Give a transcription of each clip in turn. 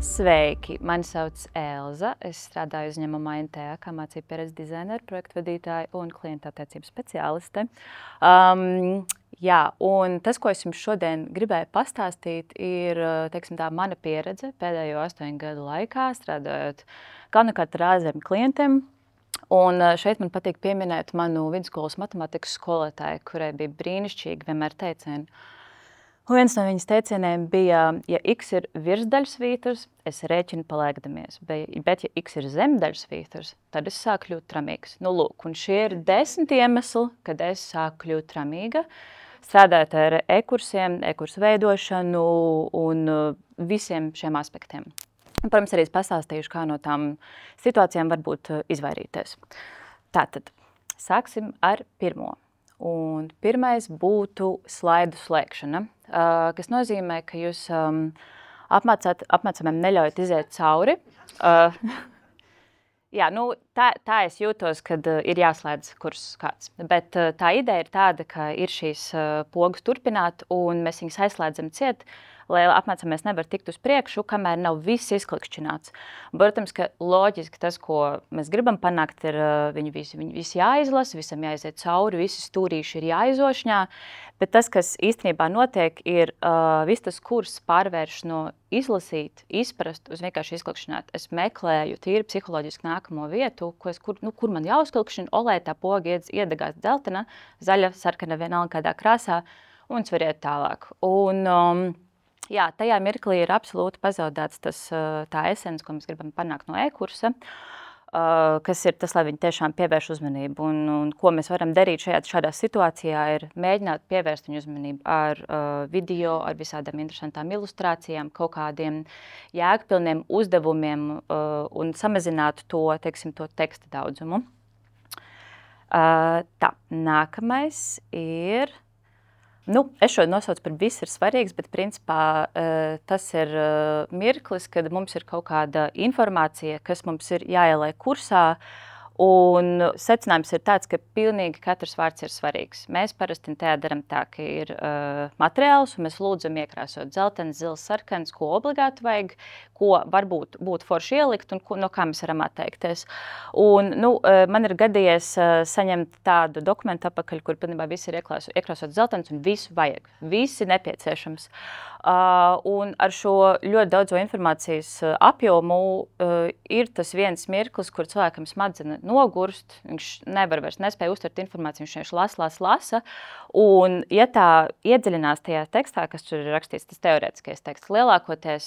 Sveiki! Mani sauc Elza. Es strādāju uzņēmumā NTA kā mācību pieredzes dizainera, projektu vadītāja un klienta attiecību speciāliste. Un tas, ko es jums šodien gribēju pastāstīt, ir teiksim, tā mana pieredze pēdējo 8 gadu laikā, strādājot galvenokārt ar ārzemju klientiem. Un šeit man patīk pieminēt manu vidusskolas matemātikas skolotāju, kurai bija brīnišķīgi vienmēr teicieni. Un viens no viņas teicieniem bija, ja x ir virsdaļsvītrs, es rēķinu paliekdamies, bet ja x ir zemdaļsvītrs, tad es sāku kļūt tramīgs. Nu, lūk, un šie ir 10 iemesli, kad es sāku kļūt tramīga, strādājot ar e-kursiem, e-kursu veidošanu un visiem šiem aspektiem. Un, protams, arī es pastāstīšu, kā no tām situācijām varbūt izvairīties. Tātad, sāksim ar pirmo. Un pirmais būtu slaidu slēgšana, kas nozīmē, ka jūs apmācamiem neļaujat iziet cauri. Tā es jūtos, kad ir jāslēdz kurs kāds. Bet tā ideja ir tāda, ka ir šīs pogas turpināt, un mēs viņus aizslēdzam ciet, lai apmācāmies nevar tikt uz priekšu, kamēr nav viss izklikšķināts. Protams, ka loģiski tas, ko mēs gribam panākt, ir viņi visi jāizlasa, visam jāiziet cauri, visi stūrīši ir jāizošņā, bet tas, kas īstenībā notiek, ir viss tas kurs pārvērš no izlasīt, izprast uz vienkārši izklikšķināt. Es meklēju tīri psiholoģiski nākamo vietu, kur man jāuzklikšķina, lai tā poga iedegās dzeltena, zaļa, sarkana, vienalga kādā krāsā, un es varu iet tālāk. Tajā mirklī ir absolūti pazaudēts tā esence, ko mēs gribam panākt no e-kursa, kas ir tas, lai viņi tiešām pievērš uzmanību. Un ko mēs varam darīt šādā situācijā, ir mēģināt pievērst viņu uzmanību ar video, ar visādām interesantām ilustrācijām, kaut kādiem jēgpilniem uzdevumiem un samazināt to teksta daudzumu. Nākamais ir... Es šo nosaucu par viss ir svarīgs, bet principā tas ir mirklis, kad mums ir kaut kāda informācija, kas mums ir jāieliek kursā, un secinājums ir tāds, ka pilnīgi katrs vārds ir svarīgs. Mēs parasti tajā daram tā, ka ir materiāls, un mēs lūdzam iekrāsot dzeltenis, zils, sarkans, ko obligāti vajag, ko varbūt būtu forši ielikt un no kā mēs varam atteikties. Un, man ir gadījies saņemt tādu dokumentu apakaļ, kur pilnībā viss ir iekrāsot dzeltenis un visu vajag. Viss ir nepieciešams. Un ar šo ļoti daudzo informācijas apjomu ir tas viens mirklis, kur cilvēkam smadzene nogurst, viņš nespēja uztvert informāciju, viņš lasa. Un, ja tā iedziļinās tajā tekstā, kas tur ir rakstīts, tas teorētiskais teksts, lielākoties,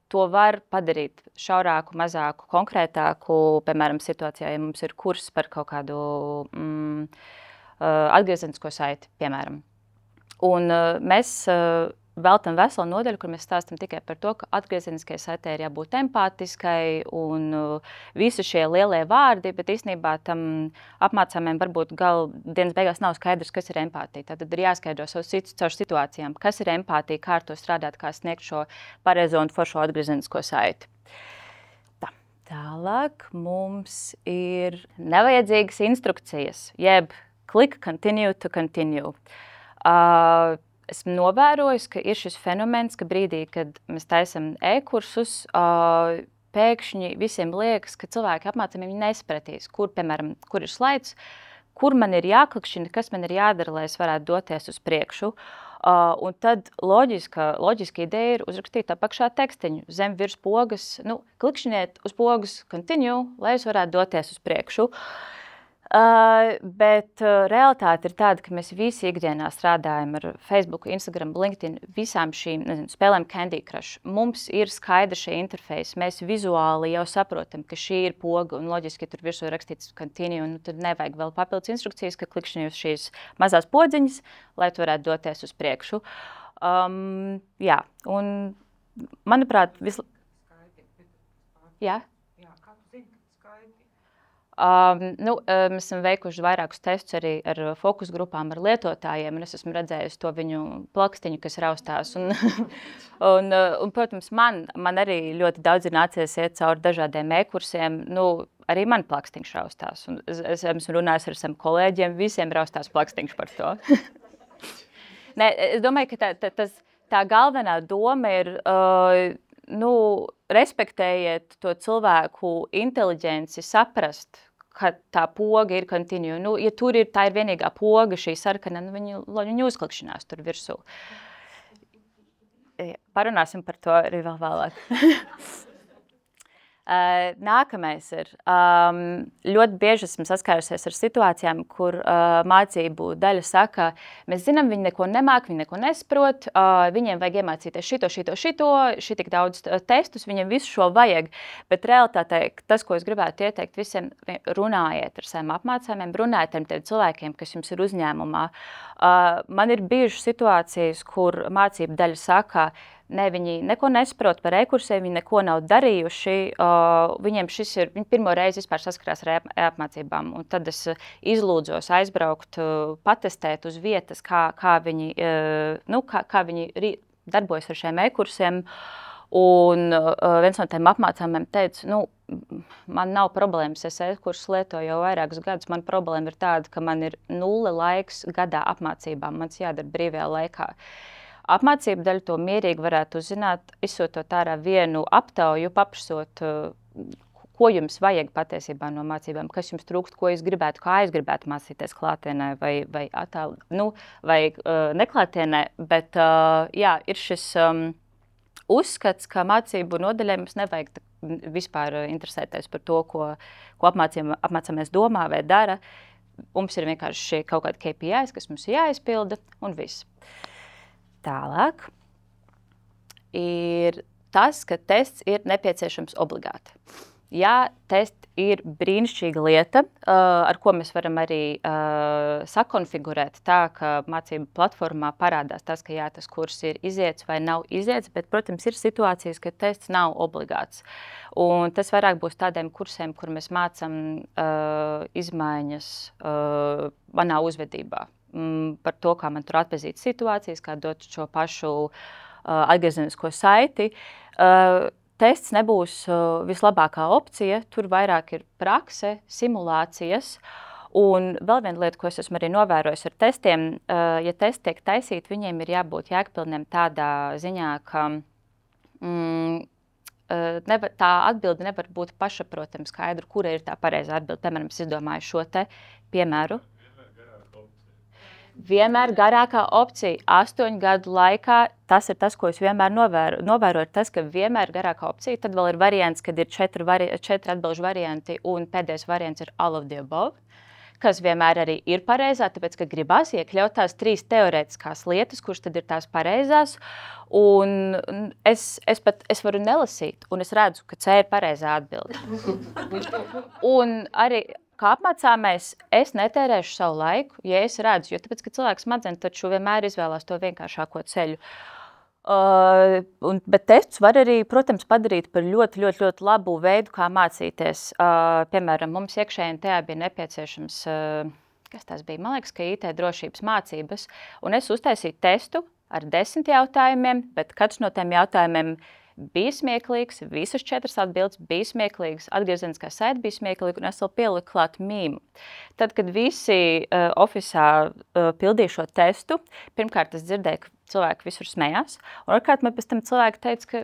to var padarīt šaurāku, mazāku, konkrētāku, piemēram, situācijā, ja mums ir kurs par kaut kādu atgriezenisko saiti, piemēram. Un mēs veltam veselu nodaļu, kur mēs stāstam tikai par to, ka atgriezeniskai saitei ir jābūt empātiskai un visi šie lielie vārdi, bet īstenībā tam apmācāmiem varbūt dienas beigās nav skaidrs, kas ir empātija. Tad ir jāskaidro caur situācijām, kas ir empātija, kā ar to strādāt, kā sniegt šo pareizo un foršo atgriezenisko saiti. Tālāk mums ir nevajadzīgas instrukcijas, jeb click continue to continue. Esmu novērojis, ka ir šis fenomens, ka brīdī, kad mēs taisam e-kursus, pēkšņi visiem liekas, ka cilvēki apmācami viņi nesapratīs, kur ir slaids, kur man ir jāklikšķina, kas man ir jādara, lai es varētu doties uz priekšu. Un tad loģiska ideja ir uzrakstīt apakšā tekstiņu zem virs pogas, klikšķiniet uz pogas continue, lai es varētu doties uz priekšu. Bet realitāte ir tāda, ka mēs visi ikdienā strādājam ar Facebook, Instagram, LinkedIn, visām šīm spēlēm Candy Crush. Mums ir skaidra šie interfeisi, mēs vizuāli jau saprotam, ka šī ir poga un loģiski tur virsū rakstīts continue, un tad nevajag vēl papildus instrukcijas, ka klikšķini uz šīs mazās podziņas, lai tu varētu doties uz priekšu. Un manuprāt, Jā? Mēs esam veikuši vairākus testus arī ar fokus grupām, ar lietotājiem, un es esmu redzējusi to viņu plakstiņu, kas raustās. Protams, man arī ļoti daudz ir nācies iet cauri dažādiem e-kursiem. Arī man plakstiņš raustās. Un es esmu runājis ar saviem kolēģiem, visiem raustās plakstiņš par to. Es domāju, ka tas tā galvenā doma ir, respektējiet to cilvēku inteliģenci, saprast, ka tā poga ir continue. Ja tur tā ir vienīgā poga, šī sarkana, viņi uzklikšanās tur virsū. Parunāsim par to arī vēl vēlāk. Nākamais ir, ļoti bieži esmu saskārusies ar situācijām, kur mācību daļa saka, mēs zinām, viņi neko nemāk, viņi neko nesprot, viņiem vajag iemācīties šitik daudz testus, viņiem visu šo vajag, bet realitātē tas, ko es gribētu ieteikt visiem, runājiet ar saviem apmācājumiem, runājiet ar tiem cilvēkiem, kas jums ir uzņēmumā. Man ir bijušas situācijas, kur mācību daļa saka, viņi neko nesprot par e-kursiem, viņi neko nav darījuši, viņiem viņi pirmo reizi vispār saskarās ar e-apmācībām, un tad es izlūdzos aizbraukt, patestēt uz vietas, kā viņi darbojas ar šiem e-kursiem, un viens no tiem apmācājumiem teica, man nav problēmas, es e-kursus lietoju jau vairākus gadus, man problēma ir tāda, ka man ir 0 laiks gadā apmācībām, man jādara brīvajā laikā. Apmācību daļu to mierīgi varētu uzzināt, izsūtot ārā vienu aptauju, paprasot, ko jums vajag patiesībā no mācībām, kas jums trūkst, ko jūs gribētu, kā jūs gribētu mācīties klātienē vai neklātienē, bet ir šis uzskats, ka mācību nodaļai mums nevajag vispār interesēties par to, ko apmācāmies domā vai dara. Mums ir vienkārši kaut kādi KPIs, kas mums ir jāizpilda, un viss. Tālāk ir tas, ka tests ir nepieciešams obligāti. Ja tests ir brīnišķīga lieta, ar ko mēs varam arī sakonfigurēt tā, ka mācību platformā parādās tas, ka tas kurs ir iziets vai nav iziets, bet, protams, ir situācijas, ka tests nav obligāts. Un tas vairāk būs tādiem kursiem, kur mēs mācam izmaiņas manā uzvedībā. Par to, kā man tur atpazīt situācijas, kā dot šo pašu atgriezenisko saiti. Tests nebūs vislabākā opcija, tur vairāk ir prakse, simulācijas. Un vēl viena lieta, ko es esmu arī novērojis ar testiem, ja testi tiek taisīti, viņiem ir jābūt jēgpilniem tādā ziņā, ka tā atbilde nevar būt pašaprotam skaidru, kura ir tā pareizā atbilde. Piemēram, es izdomāju šo te piemēru. Vienmēr garākā opcija 8 gadu laikā, tas ir tas, ko es vienmēr novēroju, tas, ka vienmēr garākā opcija, tad vēl ir variants, kad ir 4 atbilžu varianti un pēdējais variants ir all of the above, kas vienmēr arī ir pareizā, tāpēc, ka gribās iekļaut tās 3 teorētiskās lietas, kuras tad ir tās pareizās, un es varu nelasīt, un es redzu, ka C ir pareizā atbilde. Un arī kā apmācāmies, es netērēšu savu laiku, ja es redzu, jo tāpēc, ka cilvēks smadzenes taču vienmēr izvēlās to vienkāršāko ceļu. Bet tests var arī, protams, padarīt par ļoti labu veidu, kā mācīties. Piemēram, mums iekšēji tajā bija nepieciešams, kas tās bija, man liekas, ka IT drošības mācības, un es uztaisīju testu ar 10 jautājumiem, bet katrs no tiem jautājumiem bija smieklīgs, visas 4 atbildes bija smieklīgas, atgriezeniskā saite bija smieklīga, un es vēl pieliku klāt mīmu. Tad, kad visi ofisā pildīja šo testu, pirmkārt es dzirdēju, ka cilvēki visur smējās, un otrkārt man pēc tam cilvēki teica, ka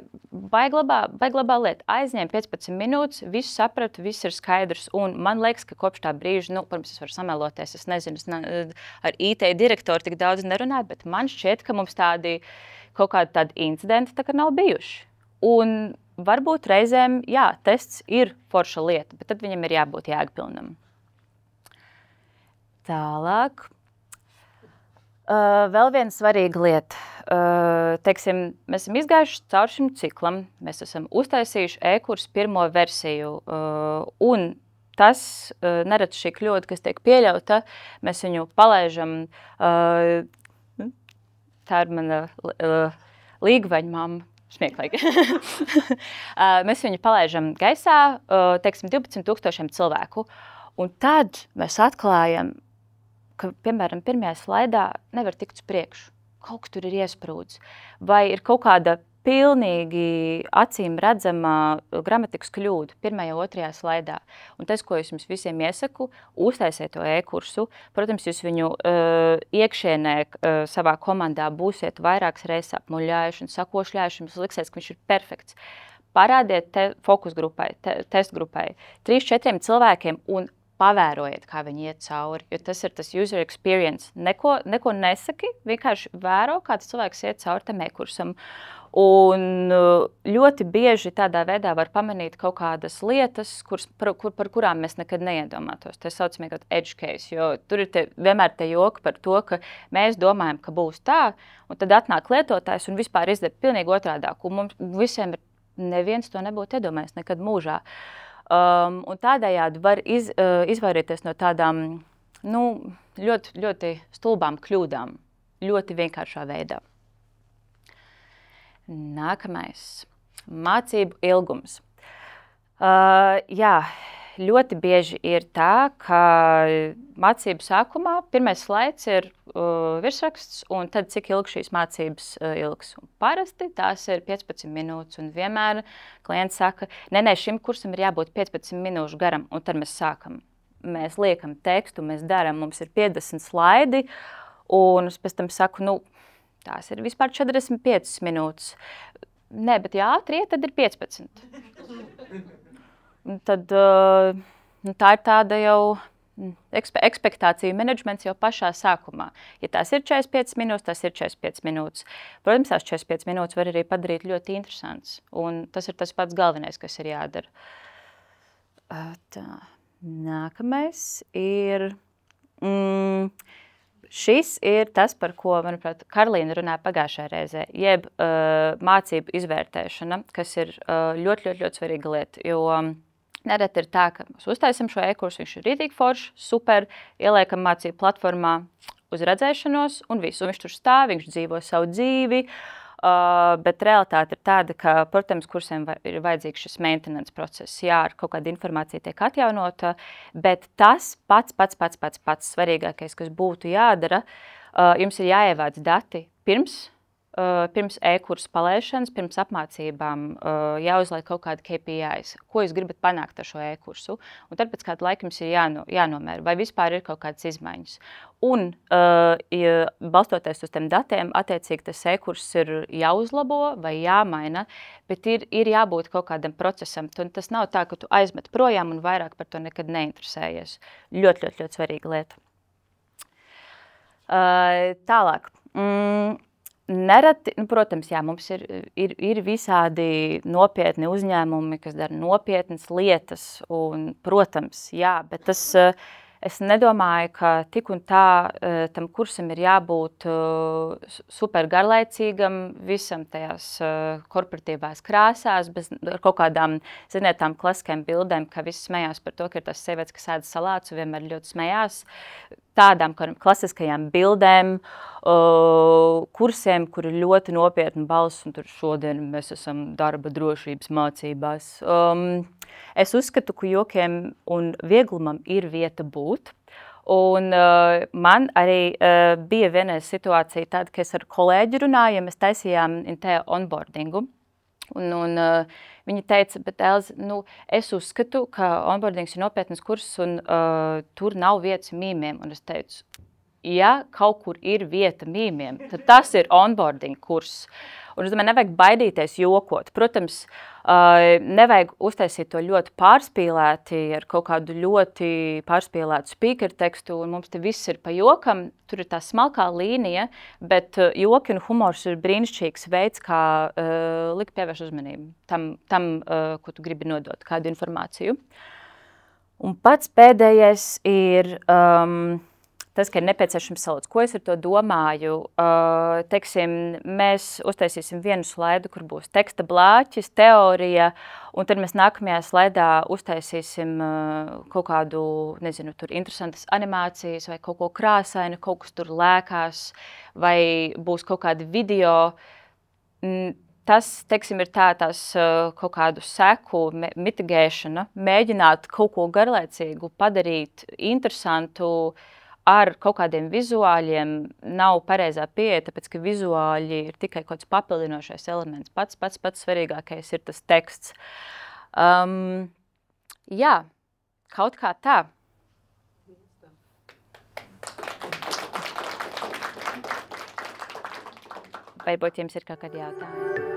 baigi labā lieta, aizņēma 15 minūtes, visu sapratu, viss ir skaidrs, un man liekas, ka kopš tā brīža, pirms es varu sameloties, es nezinu, ar IT direktoru tik daudz nerunāju, bet man šķiet, ka mums kaut kādi tādi incidenti tā kā nav bijuši. Un varbūt reizēm, tests ir forša lieta, bet tad viņam ir jābūt jēgpilnam. Tālāk. Vēl viena svarīga lieta. Teiksim, mēs esam izgājuši caur šim ciklam, mēs esam uztaisījuši e-kursu pirmo versiju, un tas neredz šī kļūda, kas tiek pieļauta, mēs viņu palaižam, tā ir mana līgvaņa mamma, smieklīgi. Mēs viņu palaižam gaisā, teiksim, 12,000 cilvēku, un tad mēs atklājam, ka, piemēram, pirmajā slaidā nevar tikt uz priekšu. Kaut kas tur ir iesprūdis. Vai ir kaut kāda pilnīgi acīm redzama gramatikas kļūda pirmajā, otrajā slaidā. Un tas, ko es jums visiem iesaku, uztaisiet to e-kursu. Protams, jūs viņu iekšienē savā komandā būsiet vairākas reizes apmuļājuši un sakošļājuši, jums liksies, ka viņš ir perfekts. Parādiet fokus grupai, test grupai, 3-4 cilvēkiem un pavērojiet, kā viņi iet cauri, jo tas ir tas user experience. Neko nesaki, vienkārši vēro, kā tas cilvēks iet cauri tam e-kursam. Un ļoti bieži tādā veidā var pamanīt kaut kādas lietas, par kurām mēs nekad neiedomātos. Tas saucamie kā edge case, jo tur ir vienmēr te joki par to, ka mēs domājam, ka būs tā, un tad atnāk lietotājs un vispār izdara pilnīgi otrādāk. Un mums visiem neviens to nebūtu iedomājies nekad mūžā. Un tādējādi var izvairīties no tādām ļoti, ļoti stulbām kļūdām, ļoti vienkāršā veidā. Nākamais. Mācību ilgums. Jā, ļoti bieži ir tā, ka mācību sākumā pirmais slaids ir virsraksts, un tad cik ilgi šīs mācības ilgs. Un parasti tās ir 15 minūtes, un vienmēr klients saka, nē, šim kursam ir jābūt 15 minūšu garam, un tad mēs sākam. Mēs liekam tekstu, mēs darām, mums ir 50 slaidi, un es pēc tam saku, tās ir vispār 45 minūtes. Nē, bet ja ātri iet, tad ir 15. Tad tā ir tāda jau ekspektāciju menedžments jau pašā sākumā. Ja tās ir 45 minūtes, tas ir 45 minūtes. Protams, tās 45 minūtes var arī padarīt ļoti interesants. Un tas ir tas pats galvenais, kas ir jādara. Tā. Nākamais ir... Šis ir tas, par ko, manuprāt, Karlīna runāja pagājušajā reizē, jeb mācību izvērtēšana, kas ir ļoti, ļoti, ļoti svarīga lieta, jo nereti ir tā, ka mēs uztaisam šo e-kursu, viņš ir rītīgi foršs, super, ieliekam mācību platformā uz redzēšanos un visu, un viņš tur stāv, viņš dzīvo savu dzīvi, bet realitāte ir tāda, ka, protams, kursiem ir vajadzīgs šis maintenance process. Jā, ar kaut kāda informācija tiek atjaunota, bet tas pats svarīgākais, kas būtu jādara, jums ir jāievāc dati pirms e-kursa palaišanas, pirms apmācībām jāuzliek kaut kāda KPIs, ko jūs gribat panākt ar šo e-kursu. Un tad pēc kāda laika jums ir jānomēra, vai vispār ir kaut kādas izmaiņas. Un, balstoties uz tiem datiem, attiecīgi tas e-kurs ir jāuzlabo vai jāmaina, bet ir jābūt kaut kādam procesam. Tas nav tā, ka tu aizmet projām un vairāk par to nekad neinteresējies. Ļoti, ļoti, ļoti svarīga lieta. Tālāk. Nereti, protams, jā, mums ir visādi nopietni uzņēmumi, kas dara nopietnas lietas, un, protams, jā, bet es nedomāju, ka tik un tā tam kursam ir jābūt super garlaicīgam, visam tajās korporatīvās krāsās, ar kaut kādām, ziniet, tām klasiskajām bildēm, ka visi smējās par to, ka ir tas sievietes, kas ēda salātus, vienmēr ļoti smējās. Tādām klasiskajām bildēm, kursiem, kur ir ļoti nopietna balss, un tur šodien mēs esam darba drošības mācībās. Es uzskatu, ka jokiem un vieglumam ir vieta būt. Un man arī bija vienreiz situācija tāda, ka es ar kolēģi runāju, ja mēs taisījām onboardingu. Un viņi teica, bet Elze, es uzskatu, ka onboardings ir nopietnas kurs un tur nav vietas mīmiem. Un es teicu, ja kaut kur ir vieta mīmiem, tad tas ir onboarding kurs. Un es domāju, nevajag baidīties jokot. Protams, nevajag uztaisīt to ļoti pārspīlēti ar kaut kādu ļoti pārspīlētu speaker tekstu, un mums te viss ir pa jokam. Tur ir tā smalkā līnija, bet joki un humors ir brīnišķīgs veids, kā likt pievērst uzmanību tam, ko tu gribi nodot, kādu informāciju. Un pats pēdējais ir... Tas, ka ir nepieciešams salūts. Ko es ar to domāju? Teiksim, mēs uztaisīsim vienu slaidu, kur būs teksta blāķis, teorija, un tad mēs nākamajā slaidā uztaisīsim kaut kādu, nezinu, tur interesantas animācijas vai kaut ko krāsainu, kaut kas tur lēkās, vai būs kaut kādi video. Tas, teiksim, ir tās kaut kādu seku mitigēšana, mēģināt kaut ko garlaicīgu padarīt interesantu, ar kaut kādiem vizuāļiem nav pareizā pieeja, tāpēc, ka vizuāļi ir tikai kaut kāds papildinošais elements. Pats svarīgākais ir tas teksts. Jā, kaut kā tā. Varbūt jums ir kaut kādi jautājumi?